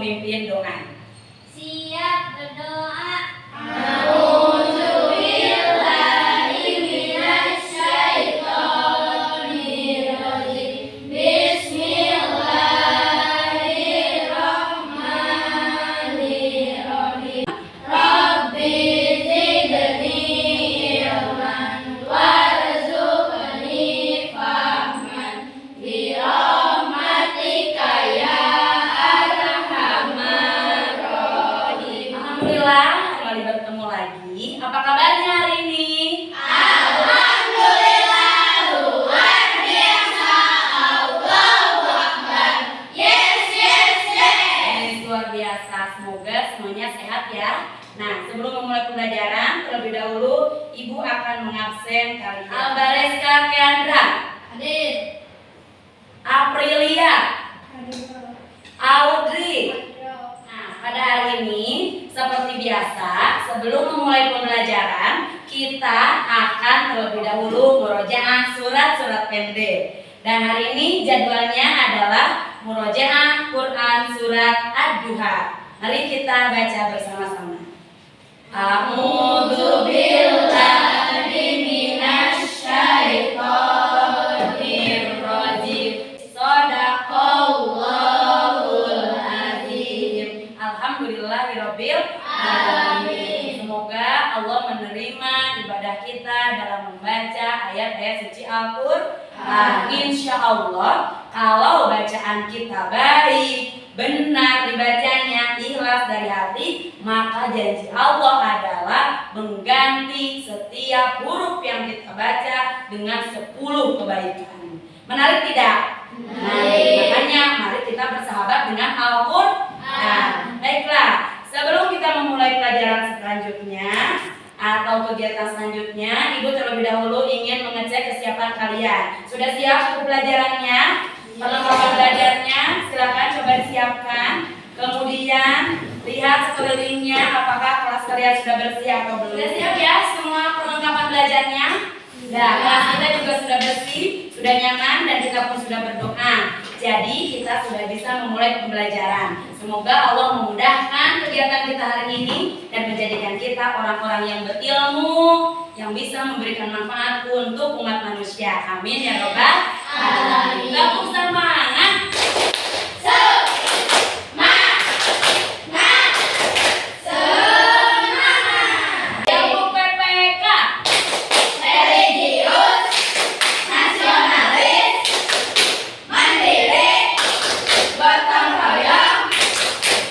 memimpin doa. Siap berdoa. Alhamdulillah, kembali bertemu lagi. Apa kabarnya hari ini? Alhamdulillah, luar biasa. Allahu Akbar. Yes, yes, yes. Luar biasa. Semoga semuanya sehat ya. Nah, sebelum memulai pembelajaran, terlebih dahulu Ibu akan mengabsen kalian. Albareska Keandra, Hadir. Aprilia, Audrey. Hadir. Nah, pada hari ini seperti biasa, sebelum memulai pembelajaran, kita akan terlebih dahulu murojaah surat-surat pendek. Dan hari ini jadwalnya adalah murojaah Quran surat Ad-Duha. Mari kita baca bersama-sama. A'udzu billahi minasy syaithanir rajim. Shadaqallahul azim. Alhamdulillahirabbil alamin. Semoga Allah menerima ibadah kita dalam membaca ayat-ayat suci Al-Qur'an. Insya Allah kalau bacaan kita baik, benar dibacanya, ikhlas dari hati, maka janji Allah adalah mengganti setiap huruf yang kita baca dengan 10 kebaikan. Menarik tidak? Menarik. Makanya mari kita bersahabat dengan Al-Qur'an. Baiklah, sebelum kita memulai pelajaran selanjutnya atau kegiatan selanjutnya, Ibu terlebih dahulu ingin mengecek kesiapan kalian. Sudah siap untuk pelajarannya? Perlengkapan belajarnya silakan coba disiapkan. Kemudian lihat sekelilingnya apakah kelas kalian sudah bersih atau belum. Sudah siap ya semua perlengkapan belajarnya? Sudah, kelas kita juga sudah bersih, sudah nyaman, dan kita pun sudah berdoa. Jadi kita sudah bisa memulai pembelajaran. Semoga Allah memudahkan kegiatan kita hari ini dan menjadikan kita orang-orang yang berilmu, yang bisa memberikan manfaat untuk umat manusia. Amin ya robbal alamin. Gabung semangat. Gabung PPK. Religius, nasionalis, mandiri, gotong royong,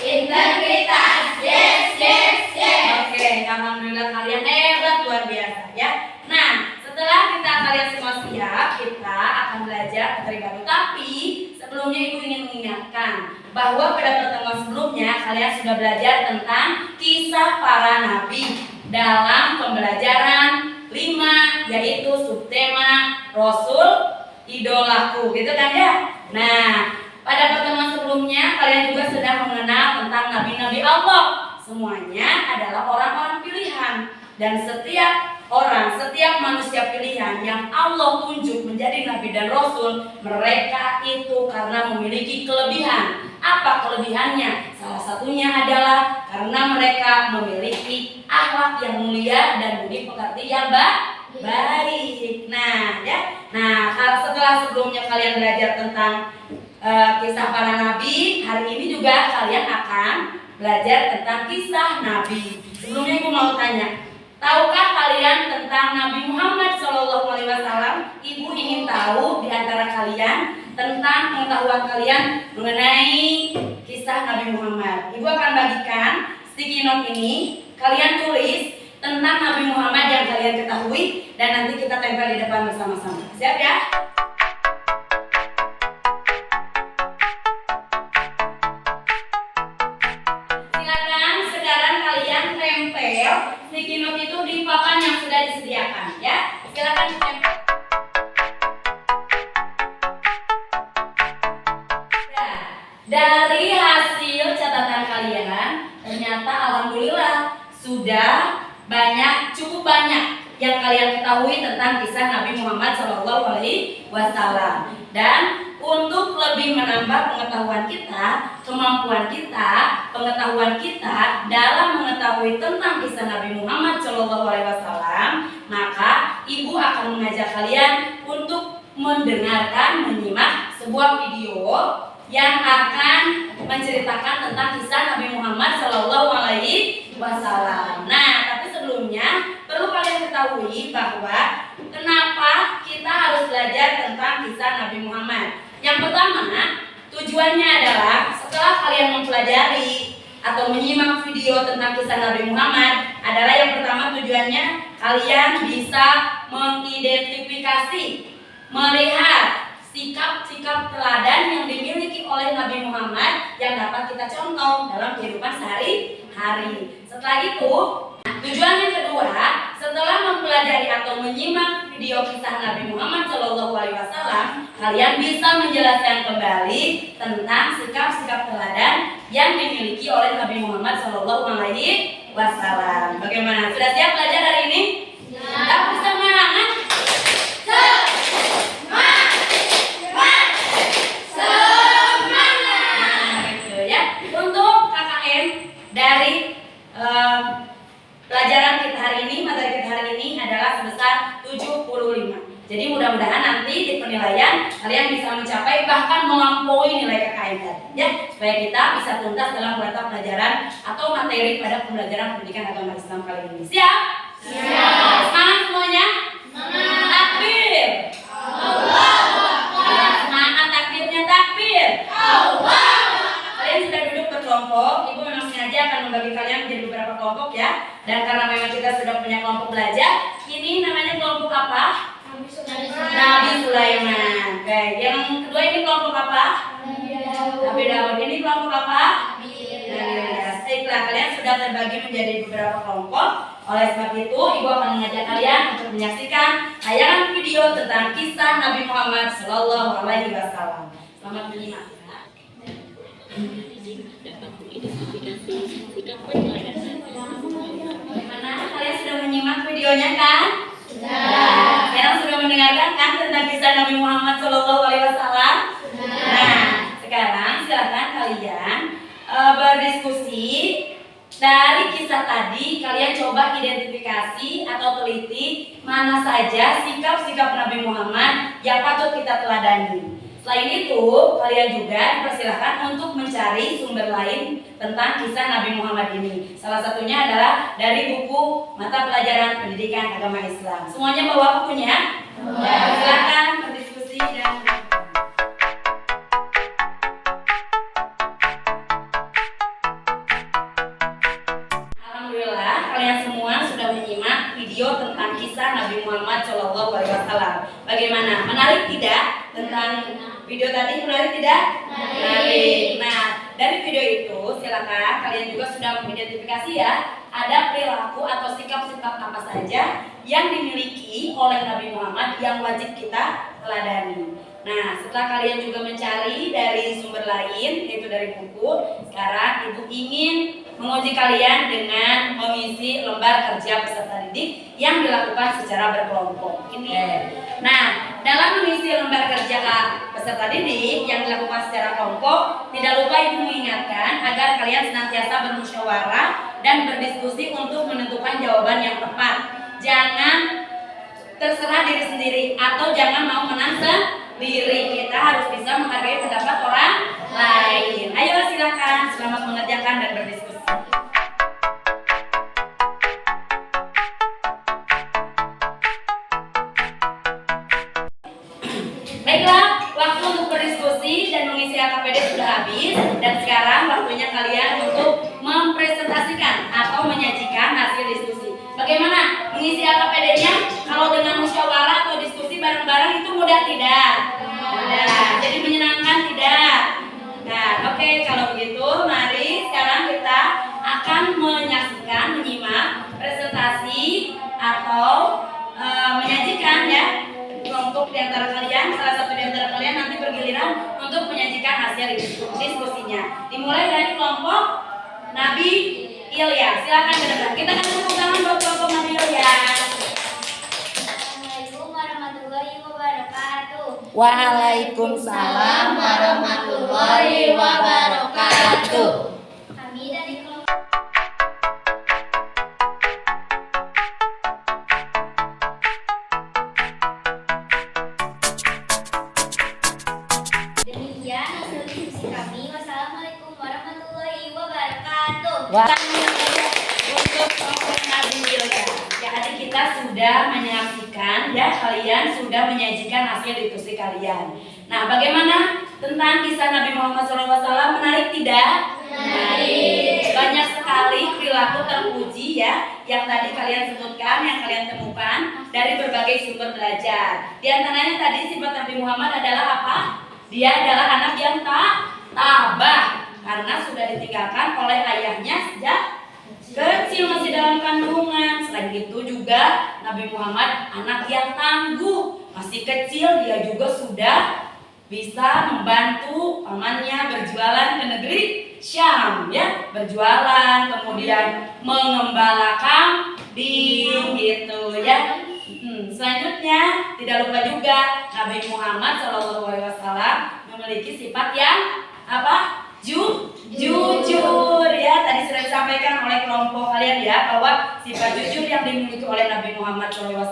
integritas. Yes, yes, yes. Oke, alhamdulillah kalian hebat, luar biasa ya. Nah, setelah kalian semua siap, kita akan belajar materi baru. Tapi sebelumnya Ibu ingin mengingatkan bahwa pada pertemuan sebelumnya kalian sudah belajar tentang kisah para nabi dalam pembelajaran 5, yaitu subtema Rasul idolaku, gitu kan ya. Nah, pada pertemuan sebelumnya kalian juga sudah mengenal tentang nabi-nabi Allah. Semuanya adalah orang-orang pilihan, dan setiap manusia pilihan yang Allah tunjuk menjadi nabi dan rasul, mereka itu karena memiliki kelebihan. Apa kelebihannya? Salah satunya adalah karena mereka memiliki akhlak yang mulia dan budi pekerti yang baik. Nah, ya. Nah, setelah sebelumnya kalian belajar tentang kisah para nabi, hari ini juga kalian akan belajar tentang kisah nabi. Sebelumnya Ibu mau tanya, tahukah kalian tentang Nabi Muhammad SAW? Ibu ingin tahu di antara kalian tentang pengetahuan kalian mengenai kisah Nabi Muhammad. Ibu akan bagikan sticky note ini. Kalian tulis tentang Nabi Muhammad yang kalian ketahui dan nanti kita tempel di depan bersama-sama. Siap ya? Silakan sekarang kalian tempel sticky note itu di papan yang sudah disediakan ya. Silakan ditempel. Dari hasil catatan kalian, ternyata alhamdulillah sudah cukup banyak yang kalian ketahui tentang kisah Nabi Muhammad SAW. Dan untuk lebih menambah pengetahuan kita, kemampuan kita, pengetahuan kita dalam mengetahui tentang kisah Nabi Muhammad SAW, maka ibu akan mengajak kalian untuk mendengarkan, menyimak sebuah video yang akan menceritakan tentang kisah Nabi Muhammad SAW. Nah, tapi sebelumnya perlu kalian ketahui bahwa kenapa kita harus belajar tentang kisah Nabi Muhammad. Yang pertama, tujuannya adalah setelah kalian mempelajari atau menyimak video tentang kisah Nabi Muhammad, adalah yang pertama tujuannya kalian bisa mengidentifikasi, melihat sikap-sikap teladan yang dimiliki oleh Nabi Muhammad yang dapat kita contoh dalam kehidupan sehari-hari. Setelah itu, tujuan yang kedua, setelah mempelajari atau menyimak video kisah Nabi Muhammad SAW, kalian bisa menjelaskan kembali tentang sikap-sikap teladan yang dimiliki oleh Nabi Muhammad SAW. Bagaimana? Sudah siap belajar hari ini? Tapi semangat! Dari pelajaran kita hari ini, materi kita hari ini adalah sebesar 75. Jadi mudah-mudahan nanti di penilaian kalian bisa mencapai bahkan melampaui nilai KKM tadi, ya, supaya kita bisa tuntas dalam mata pelajaran atau materi pada pembelajaran pendidikan agama Islam kali ini. Siap? Siap. Semangat semuanya? Semangat. Takbir. Semangat takbirnya takbir. Kalian sudah duduk berkelompok. Ibu memang sengaja akan membagi kalian menjadi beberapa kelompok, ya. Dan karena memang kita sudah punya kelompok belajar, ini namanya kelompok apa? Nabi Sulaiman. Oke, yang kedua ini kelompok apa? Nabi Daud. Ini kelompok apa? Nabi Ilyas. Baiklah, kalian sudah terbagi menjadi beberapa kelompok. Oleh sebab itu, ibu akan mengajak kalian untuk menyaksikan tayangan video tentang kisah Nabi Muhammad SAW. Selamat menyimak. Bagaimana? Kalian sudah menyimak videonya kan? Sudah. Sekarang sudah mendengarkan kan tentang kisah Nabi Muhammad SAW? Nah, sekarang silakan kalian berdiskusi dari kisah tadi. Kalian coba identifikasi atau teliti mana saja sikap-sikap Nabi Muhammad yang patut kita teladani. Selain itu, kalian juga dipersilakan untuk mencari sumber lain tentang kisah Nabi Muhammad ini. Salah satunya adalah dari buku mata pelajaran pendidikan agama Islam. Semuanya bawa bukunya? Ya, silakan berdiskusi dan Alhamdulillah, kalian semua sudah menyimak video tentang kisah Nabi Muhammad SAW. Bagaimana? Menarik tidak tentang video tadi? Menarik tidak? Menarik. Nah, dari video itu silakan kalian juga sudah mengidentifikasi, ya, ada perilaku atau sikap-sikap apa saja yang dimiliki oleh Nabi Muhammad yang wajib kita teladani. Nah, setelah kalian juga mencari dari sumber lain, yaitu dari buku, sekarang ibu ingin menguji kalian dengan mengisi lembar kerja peserta didik yang dilakukan secara berkelompok. Nah, dalam mengisi lembar kerja peserta didik yang dilakukan secara kelompok, tidak lupa ibu mengingatkan agar kalian senantiasa bermusyawarah dan berdiskusi untuk menentukan jawaban yang tepat. Jangan terserah diri sendiri atau jangan mau menang sendiri. Kita harus bisa menghargai pendapat orang lain. Ayo silakan, selamat mengerjakan dan berdiskusi. Baiklah, waktu untuk berdiskusi dan mengisi AKPD sudah habis, dan sekarang waktunya kalian untuk mempresentasikan atau menyajikan hasil diskusi. Bagaimana mengisi AKPD-nya? Kalau dengan musyawarah atau diskusi bareng-bareng itu mudah tidak? Mudah. Jadi menyenangkan tidak? Nah, oke, kalau begitu mari sekarang kita akan menyimak presentasi atau menyajikan, ya, kelompok di antara kalian, salah satu di antara kalian nanti bergiliran untuk menyajikan hasil diskusinya. Dimulai dari kelompok Nabi Ilyas. Silakan berdebat. Kita akan tepuk tangan buat kelompok Nabi Ilyas. Assalamualaikum warahmatullahi wabarakatuh. Waalaikumsalam warahmatullahi wabarakatuh. Kami dari kelompok demikian hasil diskusi kami. Wassalamualaikum warahmatullahi wabarakatuh. Untuk kelompok Nabilah, ya adik kita sudah menyaksikan ya, kalian sudah menyajikan hasil diskusi kalian. Nah, bagaimana tentang kisah Nabi Muhammad SAW? Menarik tidak? Menarik. Banyak sekali perilaku terpuji ya, yang tadi kalian sebutkan, yang kalian temukan dari berbagai sumber belajar. Di antaranya tadi sifat Nabi Muhammad adalah apa? Dia adalah anak yang tabah karena sudah ditinggalkan oleh ayahnya sejak kecil, masih dalam kandungan. Selain itu juga Nabi Muhammad anak yang tangguh, masih kecil dia juga sudah bisa membantu pamannya berjualan ke negeri Syam ya, berjualan kemudian mengembala kambing gitu ya. Selanjutnya tidak lupa juga Nabi Muhammad SAW memiliki sifat yang apa? Jujur ya. Tadi sudah disampaikan oleh kelompok kalian ya, bahwa sifat jujur yang dimiliki oleh Nabi Muhammad SAW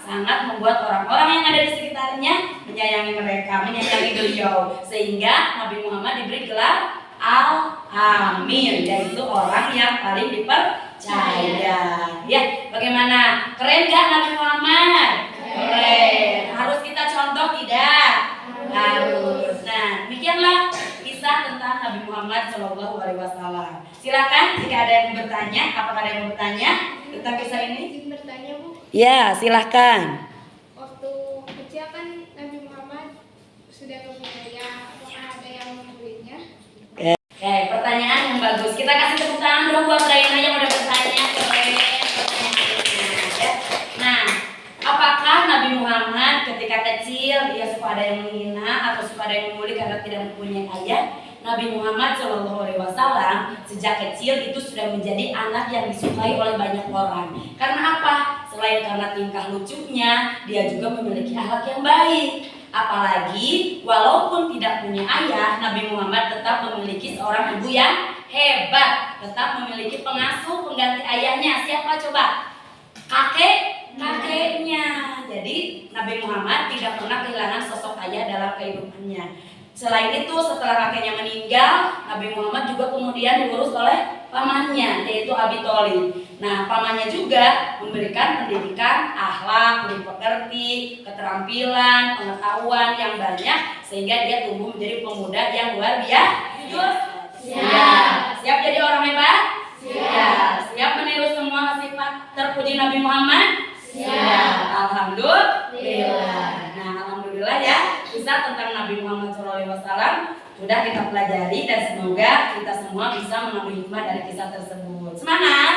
sangat membuat orang-orang yang ada di sekitarnya menyayangi mereka, menyayangi beliau, sehingga Nabi Muhammad diberi gelar Al-Amin, yaitu orang yang paling dipercaya ya. Bagaimana? Keren gak Nabi Muhammad? Keren. Harus kita contoh tidak? Harus. Nah, demikianlah kisah tentang Nabi Muhammad SAW. Silakan jika ada yang mau bertanya. Apakah ada yang mau bertanya tentang kisah ini? Izin bertanya, Bu. Ya, silahkan. Waktu kecil kan Nabi Muhammad sudah mempunyai, apakah ada yang membulinya? Oke, pertanyaan yang bagus. Kita kasih tepuk tangan dong buat Raina yang udah bertanya. Keren. Ya. Nah, apakah Nabi Muhammad ketika kecil dia suka ada yang menghina atau suka ada yang membuli karena tidak mempunyai ayah? Nabi Muhammad SAW sejak kecil itu sudah menjadi anak yang disukai oleh banyak orang. Karena apa? Selain karena tingkah lucunya, dia juga memiliki akhlak yang baik. Apalagi walaupun tidak punya ayah, Nabi Muhammad tetap memiliki seorang ibu yang hebat, tetap memiliki pengasuh pengganti ayahnya. Siapa coba? Kakeknya. Jadi Nabi Muhammad tidak pernah kehilangan sosok ayah dalam kehidupannya. Selain itu, setelah kakeknya meninggal, Nabi Muhammad juga kemudian diurus oleh pamannya, yaitu Abi Thalib. Nah, pamannya juga memberikan pendidikan akhlak, budi pekerti, keterampilan, pengetahuan yang banyak, sehingga dia tumbuh menjadi pemuda yang luar biasa. Siap jadi orang hebat? Siap meniru semua sifat terpuji Nabi Muhammad? Alhamdulillah. Nah, alhamdulillah ya, kisah tentang Nabi Muhammad SAW sudah kita pelajari, dan semoga kita semua bisa mengambil hikmah dari kisah tersebut. Semangat!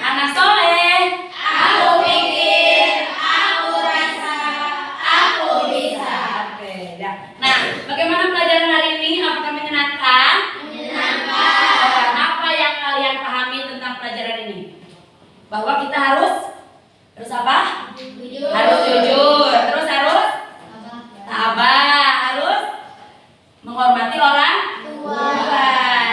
Anak soleh. Aku pikir, aku rasa, aku bisa. Oke, ya. Nah, bagaimana pelajaran hari ini? Apakah menyenangkan? Menyenangkan. Apa yang kalian pahami tentang pelajaran ini? Bahwa kita harus apa? Jujur. Harus jujur, terus harus tabah, harus menghormati orang tua,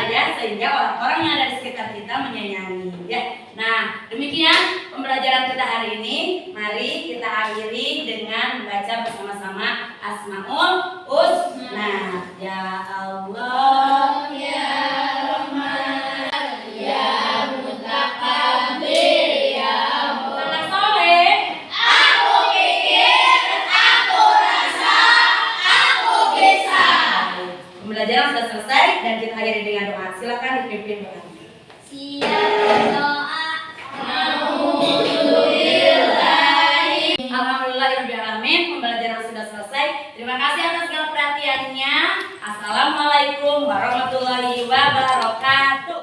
ya, sehingga orang-orang yang ada di sekitar kita menyayangi, ya. Nah, demikian pembelajaran kita hari ini. Mari kita akhiri dengan membaca bersama-sama Asmaul Husna. Ya Allah, Ya Rahman, Ya Mutakabbir, Ya anak soleh. Aku pikir, aku rasa, aku bisa. Pembelajaran sudah selesai dan kita akhiri dengan doa. Silakan dipimpin doa. Siap berdoa. Alhamdulillahi. Alhamdulillahirrahmanirrahim. Pembelajaran sudah selesai. Terima kasih atas segala perhatiannya. Assalamualaikum warahmatullahi wabarakatuh.